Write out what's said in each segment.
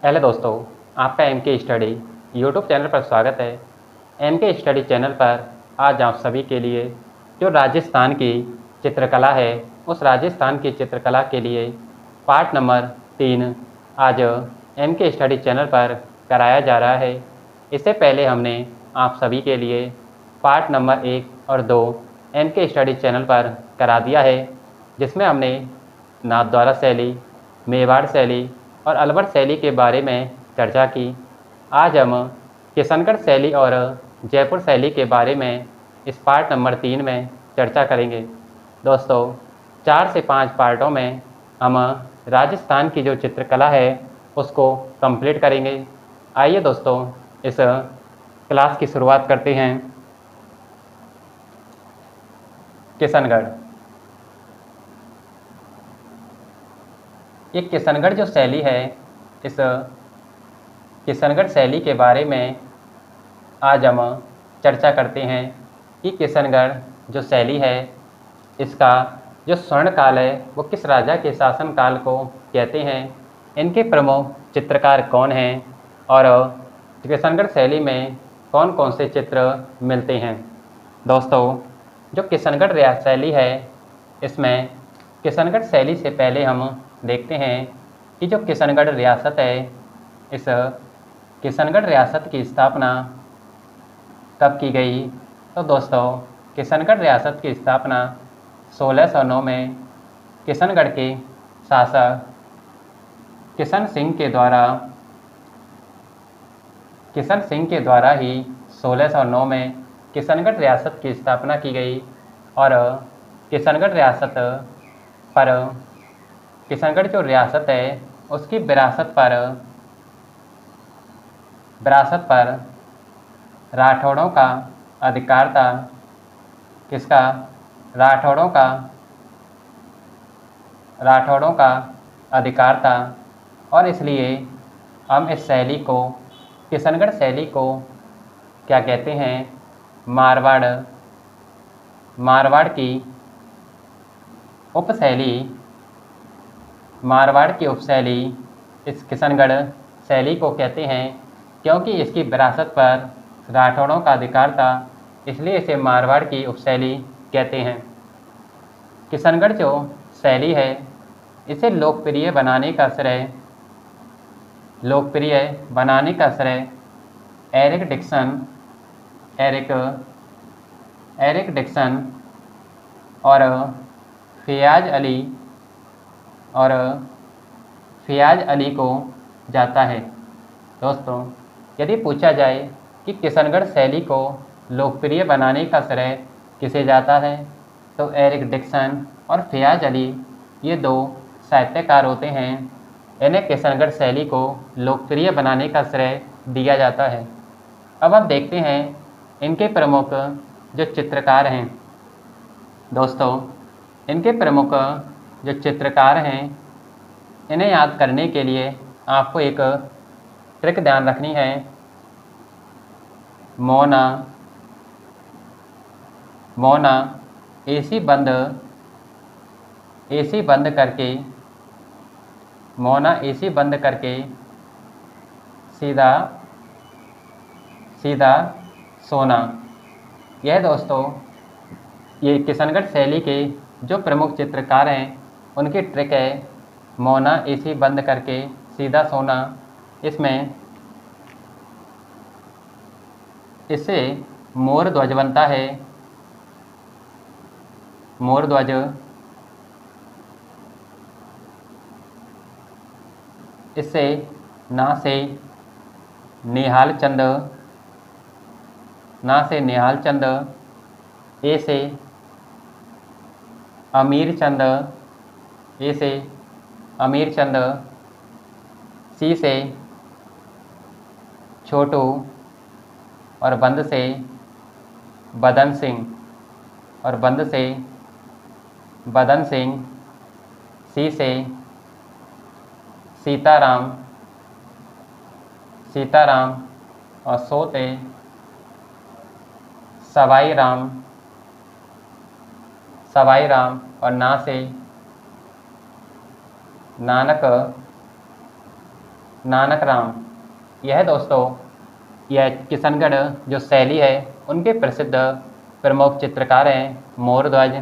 Hello दोस्तों, आपका M के स्टडी यूट्यूब चैनल पर स्वागत है। एम के स्टडी चैनल पर आज आप सभी के लिए जो राजस्थान की चित्रकला है, उस राजस्थान की चित्रकला के लिए पार्ट नंबर 3 आज एम के स्टडी चैनल पर कराया जा रहा है। इससे पहले हमने आप सभी के लिए पार्ट नंबर 1 और 2 एम के स्टडी चैनल पर करा दिया है, जिसमें हमने नाथद्वारा शैली, मेवाड़ शैली और अलवर शैली के बारे में चर्चा की। आज हम किशनगढ़ शैली और जयपुर शैली के बारे में इस पार्ट नंबर 3 में चर्चा करेंगे। दोस्तों, 4 से 5 पार्टों में हम राजस्थान की जो चित्रकला है उसको कंप्लीट करेंगे। आइए दोस्तों, इस क्लास की शुरुआत करते हैं। किशनगढ़। ये किशनगढ़ जो शैली है, इस किशनगढ़ शैली के बारे में आज हम चर्चा करते हैं कि किशनगढ़ जो शैली है, इसका जो स्वर्ण काल है वो किस राजा के शासन काल को कहते हैं, इनके प्रमुख चित्रकार कौन हैं और किशनगढ़ शैली में कौन कौन से चित्र मिलते हैं। दोस्तों, जो किशनगढ़ शैली है, इसमें किशनगढ़ शैली से पहले हम देखते हैं कि जो किशनगढ़ रियासत है, इस किशनगढ़ रियासत की स्थापना कब की गई। तो दोस्तों, किशनगढ़ रियासत की स्थापना 1609 में किशनगढ़ के शासक किशन सिंह के द्वारा ही 1609 में किशनगढ़ रियासत की स्थापना की गई। और किशनगढ़ रियासत पर किशनगढ़ जो रियासत है उसकी विरासत पर राठौड़ों का अधिकार था। किसका? राठौड़ों का अधिकार था। और इसलिए हम इस शैली को, किशनगढ़ शैली को क्या कहते हैं? मारवाड़ की उपशैली इस किशनगढ़ शैली को कहते हैं, क्योंकि इसकी विरासत पर राठौड़ों का अधिकार था, इसलिए इसे मारवाड़ की उपशैली कहते हैं। किशनगढ़ जो शैली है, इसे लोकप्रिय बनाने का श्रेय एरिक डिक्सन और फ़ियाज़ अली को जाता है। दोस्तों, यदि पूछा जाए कि किशनगढ़ शैली को लोकप्रिय बनाने का श्रेय किसे जाता है, तो एरिक डिक्सन और फ़ियाज़ अली, ये दो साहित्यकार होते हैं। इन्हें किशनगढ़ शैली को लोकप्रिय बनाने का श्रेय दिया जाता है। अब हम देखते हैं इनके प्रमुख जो चित्रकार हैं। दोस्तों, इनके प्रमुख जो चित्रकार हैं, इन्हें याद करने के लिए आपको एक ट्रिक ध्यान रखनी है। मौना एसी बंद करके सीधा सोना। यह दोस्तों, ये किशनगढ़ शैली के जो प्रमुख चित्रकार हैं उनकी ट्रिक है, मौना एसी बंद करके सीधा सोना। इससे मोर ध्वज बनता है। मोर ध्वज इससे ना से निहाल चंद, ए से अमीर चंद, सी से छोटू और बंद से बदन सिंह, सी से सीताराम और सो से सवाई राम और ना से नानक राम। यह दोस्तों यह किशनगढ़ जो शैली है उनके प्रसिद्ध प्रमुख चित्रकार हैं मोरध्वज,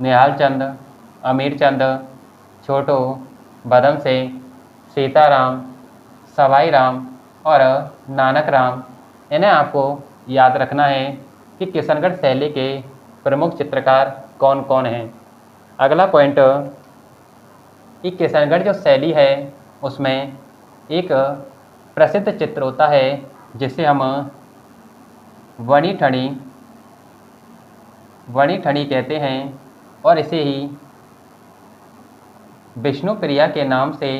निहाल चंद, अमीर चंद, छोटू, बदम सिंह, सीताराम, सवाई राम और नानक राम। इन्हें आपको याद रखना है कि किशनगढ़ शैली के प्रमुख चित्रकार कौन कौन हैं। अगला पॉइंट कि किशनगढ़ जो शैली है उसमें एक प्रसिद्ध चित्र होता है जिसे हम वणी ठणी कहते हैं और इसे ही विष्णुप्रिया के नाम से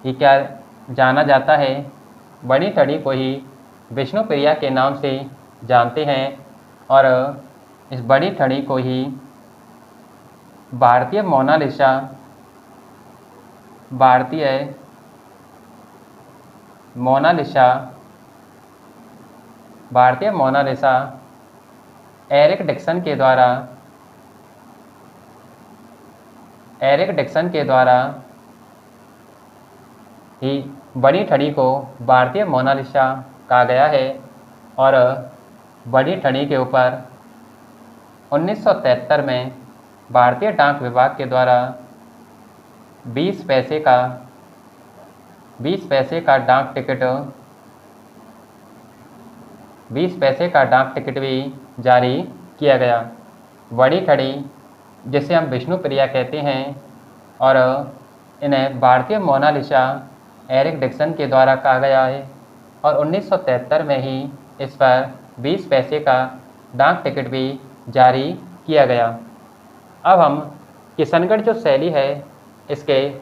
ही क्या जाना जाता है। वणी ठणी को ही विष्णुप्रिया के नाम से जानते हैं और इस वणी ठणी को ही भारतीय मोनालिसा एरिक डिक्सन के द्वारा ही वणी ठणी को भारतीय मोनालिसा कहा गया है और वणी ठणी के ऊपर 1973 में भारतीय डाक विभाग के द्वारा 20 पैसे का डाक टिकट भी जारी किया गया। वणी ठणी जिसे हम विष्णुप्रिया कहते हैं और इन्हें भारतीय मोनालिसा एरिक डिक्सन के द्वारा कहा गया है और 1973 में ही इस पर 20 पैसे का डाक टिकट भी जारी किया गया। अब हम किशनगढ़ जो शैली है इसके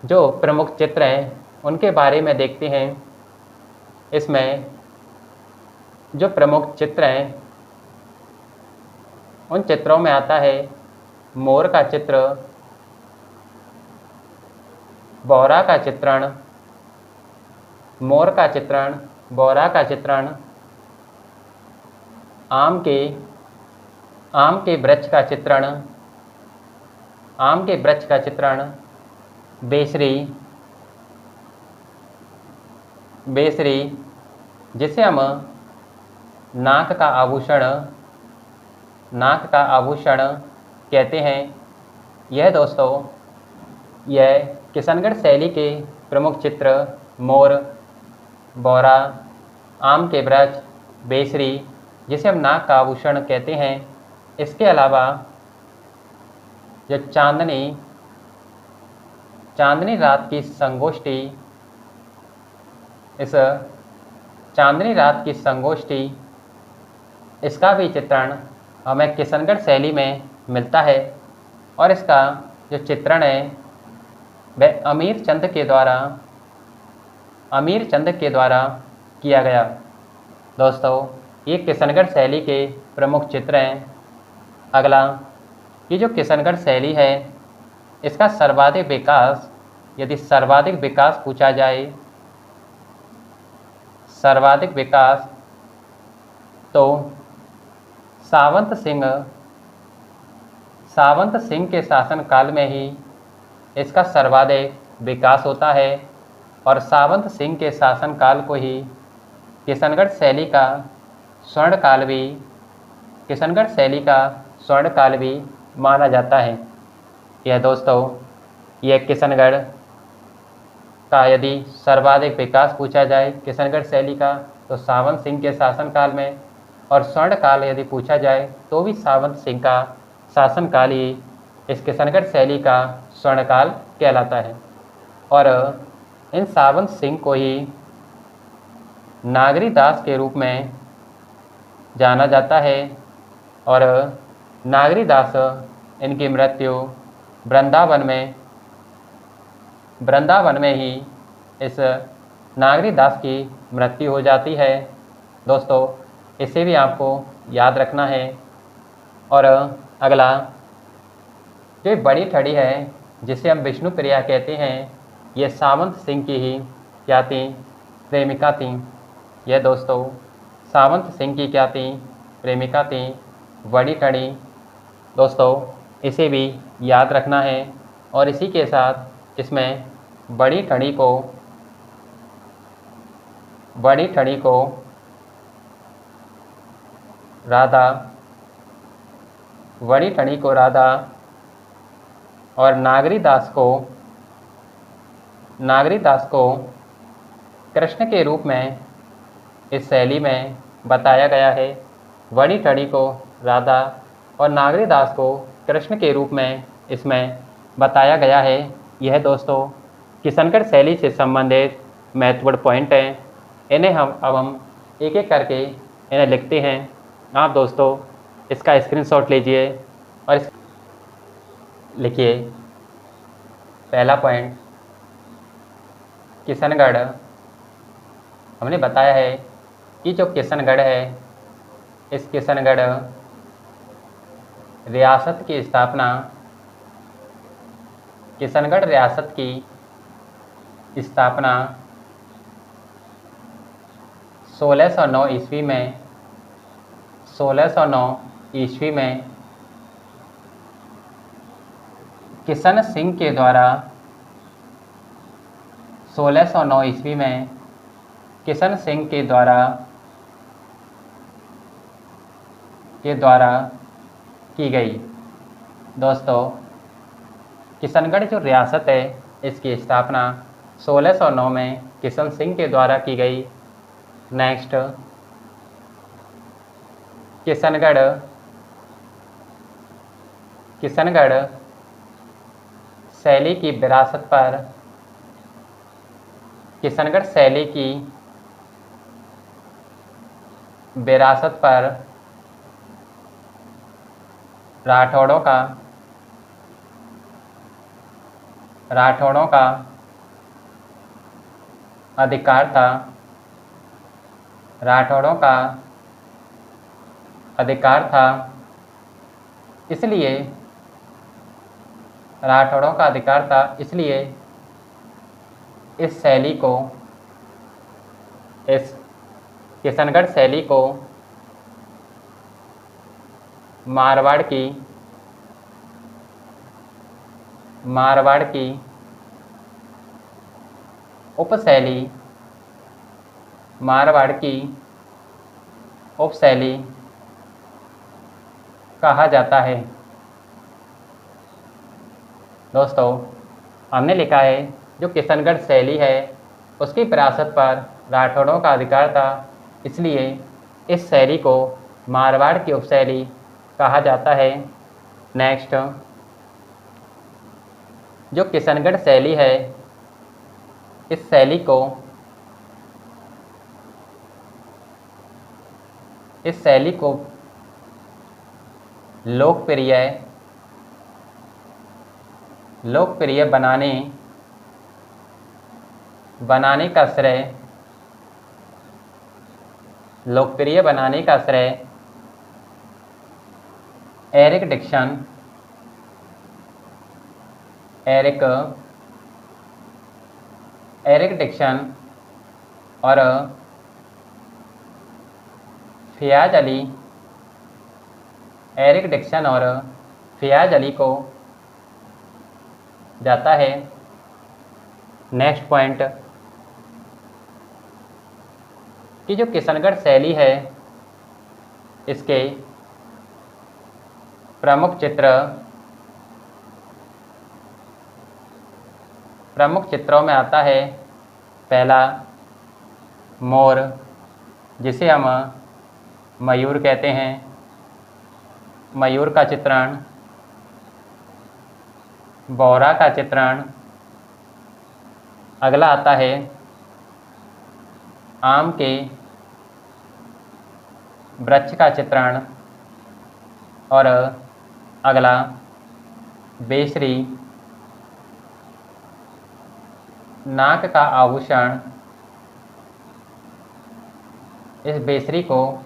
जो प्रमुख चित्र हैं उनके बारे में देखते हैं। इसमें जो प्रमुख चित्र हैं उन चित्रों में आता है मोर का चित्र, बोरा का चित्रण, बोरा का चित्रण, आम के वृक्ष का चित्रण, बेसरी जिसे हम नाक का आभूषण कहते हैं। यह दोस्तों यह किशनगढ़ शैली के प्रमुख चित्र मोर, बोरा, आम के वृक्ष, बेसरी जिसे हम नाक का आभूषण कहते हैं। इसके अलावा जो चांदनी रात की संगोष्ठी, इस चांदनी रात की संगोष्ठी इसका भी चित्रण हमें किशनगढ़ शैली में मिलता है और इसका जो चित्रण है वह अमीर चंद के द्वारा किया गया। दोस्तों ये किशनगढ़ शैली के प्रमुख चित्र हैं। अगला ये जो किशनगढ़ शैली है इसका सर्वाधिक विकास पूछा जाए, तो सावंत सिंह के शासनकाल में ही इसका सर्वाधिक विकास होता है और सावंत सिंह के शासनकाल को ही किशनगढ़ शैली का स्वर्णकाल भी माना जाता है। यह दोस्तों यह किशनगढ़ का यदि सर्वाधिक विकास पूछा जाए किशनगढ़ शैली का तो सावंत सिंह के शासनकाल में, और स्वर्णकाल यदि पूछा जाए तो भी सावंत सिंह का शासनकाल ही इस किशनगढ़ शैली का स्वर्णकाल कहलाता है। और इन सावंत सिंह को ही नागरी दास के रूप में जाना जाता है और नागरी दास इनकी मृत्यु वृंदावन में ही इस नागरी दास की मृत्यु हो जाती है। दोस्तों इसे भी आपको याद रखना है। और अगला जो बड़ी ठड़ी है जिसे हम विष्णुप्रिया कहते हैं, ये सावंत सिंह की ही क्या थी, प्रेमिका थी। यह दोस्तों सावंत सिंह की क्या थी, प्रेमिका थी बड़ी ठड़ी। दोस्तों इसे भी याद रखना है। और इसी के साथ इसमें बड़ी ठड़ी को राधा, बड़ी ठड़ी को राधा और नागरी दास को कृष्ण के रूप में इस शैली में बताया गया है। बड़ी ठड़ी को राधा और नागरी दास को कृष्ण के रूप में इसमें बताया गया है। यह दोस्तों किशनगढ़ शैली से संबंधित महत्वपूर्ण पॉइंट हैं। इन्हें हम एक एक करके इन्हें लिखते हैं। आप दोस्तों इसका स्क्रीनशॉट लीजिए और लिखिए। पहला पॉइंट, किशनगढ़। हमने बताया है कि जो किशनगढ़ है, इस किशनगढ़ रियासत की स्थापना, किशनगढ़ रियासत की स्थापना 1609 ईस्वी में 1609 ईस्वी में किशन सिंह के द्वारा 1609 ईस्वी में किशन सिंह के द्वारा की गई। दोस्तों किशनगढ़ जो रियासत है, इसकी स्थापना 1609 में किशन सिंह के द्वारा की गई। नेक्स्ट, किशनगढ़ शैली की विरासत पर, किशनगढ़ शैली की विरासत पर राठौड़ों का अधिकार था। राठौड़ों का अधिकार था, इसलिए राठौड़ों का अधिकार था, इसलिए इस शैली को, इस किशनगढ़ शैली को मारवाड़ की उपशैली, मारवाड़ की उपशैली कहा जाता है। दोस्तों हमने लिखा है जो किशनगढ़ शैली है, उसकी विरासत पर राठौड़ों का अधिकार था, इसलिए इस शैली को मारवाड़ की उपशैली कहा जाता है। नेक्स्ट, जो किशनगढ़ शैली है, इस शैली को लोकप्रिय बनाने का श्रेय एरिक डिक्सन और फ़ियाज़ अली को जाता है। नेक्स्ट पॉइंट, कि जो किशनगढ़ शैली है, इसके प्रमुख चित्रों में आता है पहला मोर, जिसे हम मयूर कहते हैं, मयूर का चित्रण। बौरा का चित्रण। अगला आता है आम के वृक्ष का चित्रण। और अगला बेसरी, नाक का आभूषण। इस बेसरी को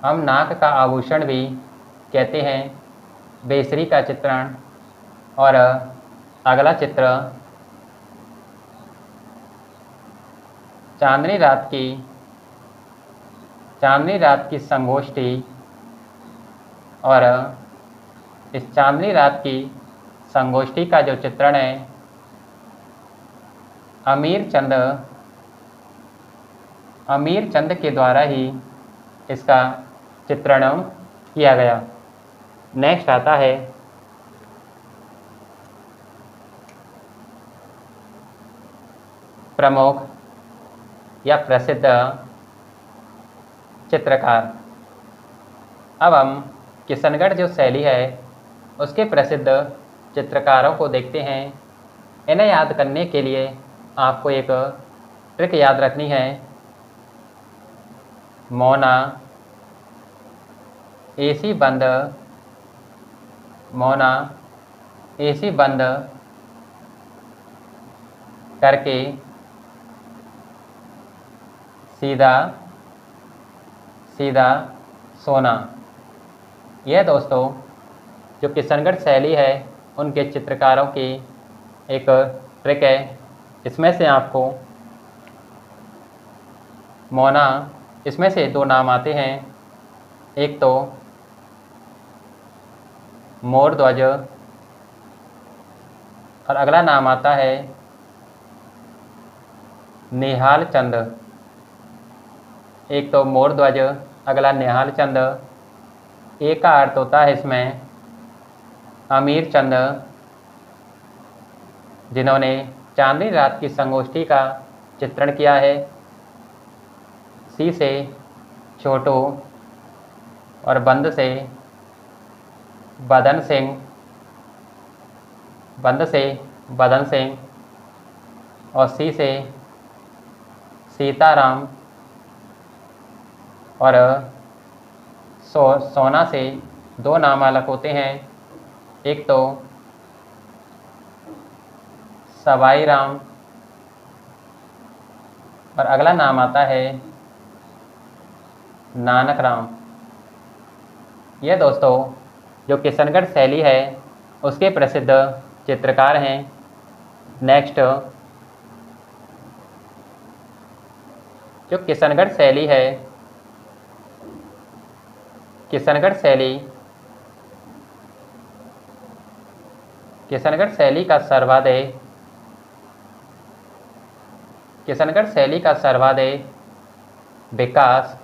हम नाक का आभूषण भी कहते हैं, बेसरी का चित्रण। और अगला चित्र चांदनी रात की संगोष्ठी और इस चांदनी रात की संगोष्ठी का जो चित्रण है अमीर चंद के द्वारा ही इसका चित्रण किया गया। नेक्स्ट आता है प्रमुख या प्रसिद्ध चित्रकार। अब हम किशनगढ़ जो शैली है उसके प्रसिद्ध चित्रकारों को देखते हैं। इन्हें याद करने के लिए आपको एक ट्रिक याद रखनी है। मौना एसी बंद करके सीधा सोना। यह दोस्तों जो किशनगढ़ शैली है उनके चित्रकारों की एक ट्रिक है। इसमें से आपको मौना, इसमें से दो नाम आते हैं, एक तो मोर ध्वज और अगला नाम आता है निहाल चंद। एक तो मोर ध्वज, अगला निहाल चंद। एक का अर्थ होता है इसमें अमीर चंद, जिन्होंने चांदनी रात की संगोष्ठी का चित्रण किया है। सी से छोटू और बंद से बदन सिंह और सी से सीताराम और सोना से दो नाम अलग होते हैं, एक तो सवाई राम और अगला नाम आता है नानक राम। यह दोस्तों जो किशनगढ़ शैली है उसके प्रसिद्ध चित्रकार हैं। नेक्स्ट जो किशनगढ़ शैली है, किशनगढ़ शैली का सर्वाधिक विकास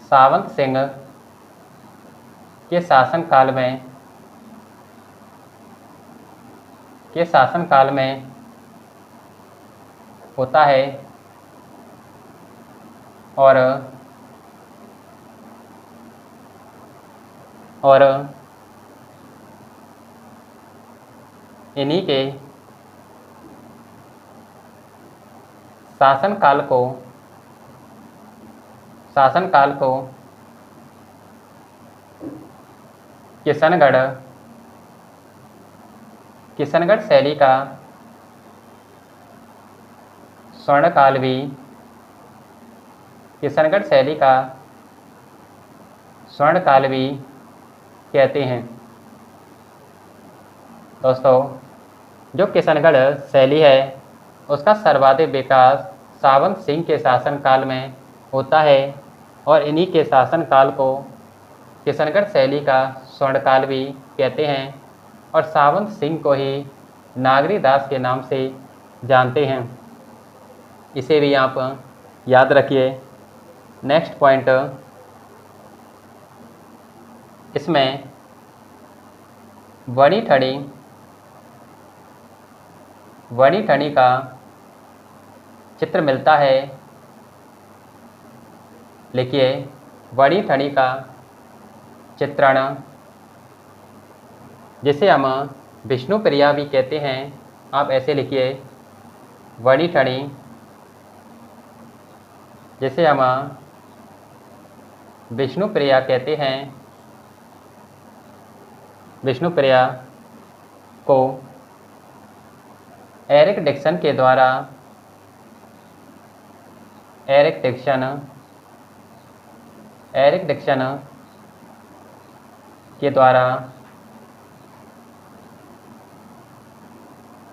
सावंत सिंह के शासनकाल में होता है और इन्हीं के शासनकाल को किशनगढ़ शैली का स्वर्णकाल भी कहते हैं। दोस्तों जो किशनगढ़ शैली है उसका सर्वाधिक विकास सावंत सिंह के शासनकाल में होता है और इन्हीं के शासनकाल को किशनगढ़ शैली का स्वर्णकाल भी कहते हैं और सावंत सिंह को ही नागरी दास के नाम से जानते हैं। इसे भी आप याद रखिए। नेक्स्ट पॉइंट, इसमें वणी ठणी का चित्र मिलता है। लिखिए वणी ठणी का चित्रण, जिसे हम विष्णु प्रिया भी कहते हैं। आप ऐसे लिखिए वणी ठणी, जिसे हम विष्णु प्रिया कहते हैं। विष्णु प्रिया को एरिक डिक्सन के द्वारा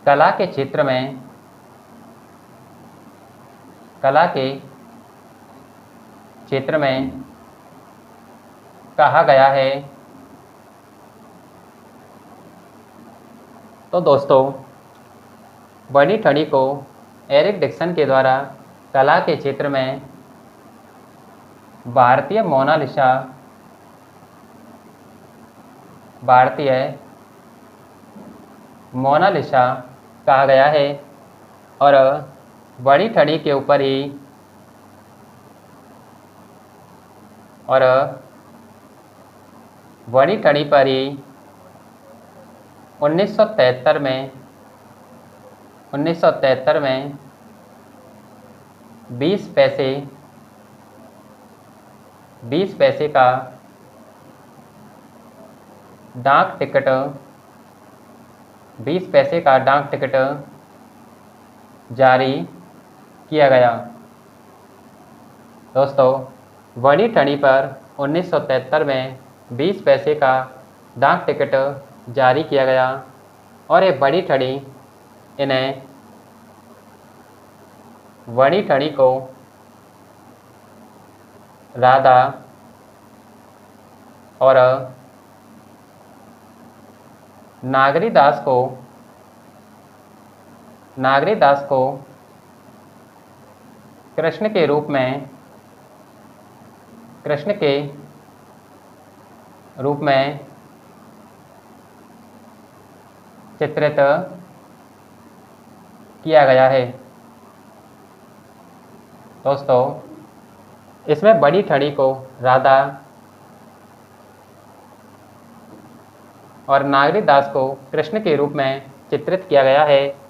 कला के क्षेत्र में कला के क्षेत्र में कहा गया है। तो दोस्तों, बड़ी ठड़ी को एरिक डिक्सन के द्वारा कला के क्षेत्र में भारतीय मोनालिसा कहा गया है और बड़ी ठड़ी के ऊपर ही बड़ी ठड़ी पर ही 1973 में 20 पैसे का डाक टिकट जारी किया गया। दोस्तों, बड़ी ठड़ी पर 1973 में 20 पैसे का डाक टिकट जारी किया गया और ये बड़ी ठड़ी को राधा और नागरी दास को कृष्ण के रूप में चित्रित किया गया है। दोस्तों, इसमें बड़ी ठड़ी को राधा और नागरी दास को कृष्ण के रूप में चित्रित किया गया है।